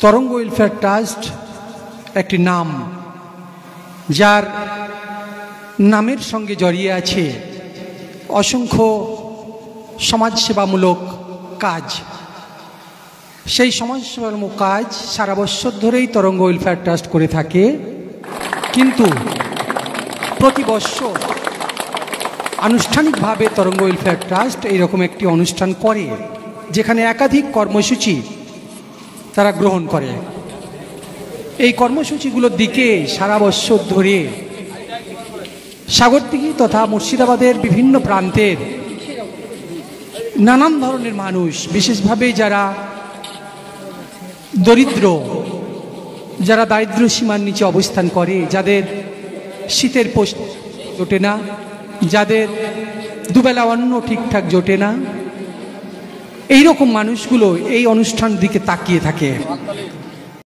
তরঙ্গ welfare trust একটি নাম, যার নামের সঙ্গে জড়িয়ে আছে অসংখ্য সমাজসেবামূলক কাজ। সেই সমাজসেবামূলক কাজ সারা বছর ধরেই তরঙ্গ ওয়েলফেয়ার ট্রাস্ট করে থাকে, কিন্তু প্রতি বছর আনুষ্ঠানিকভাবে তরঙ্গ ওয়েলফেয়ার ট্রাস্ট এইরকম একটি অনুষ্ঠান করে, যেখানে একাধিক কর্মসূচি তারা গ্রহণ করে। এই কর্মসূচিগুলোর দিকে সারা বছর ধরে সাগরদিঘি তথা মুর্শিদাবাদের বিভিন্ন প্রান্তের নানান ধরনের মানুষ, বিশেষভাবে যারা দরিদ্র, যারা দারিদ্র্য সীমার নিচে অবস্থান করে, যাদের শীতের পোশাক জোটে না, যাদের দুবেলা অন্ন ঠিকঠাক জোটে না, এই রকম মানুষগুলো এই অনুষ্ঠান দিকে তাকিয়ে থাকে।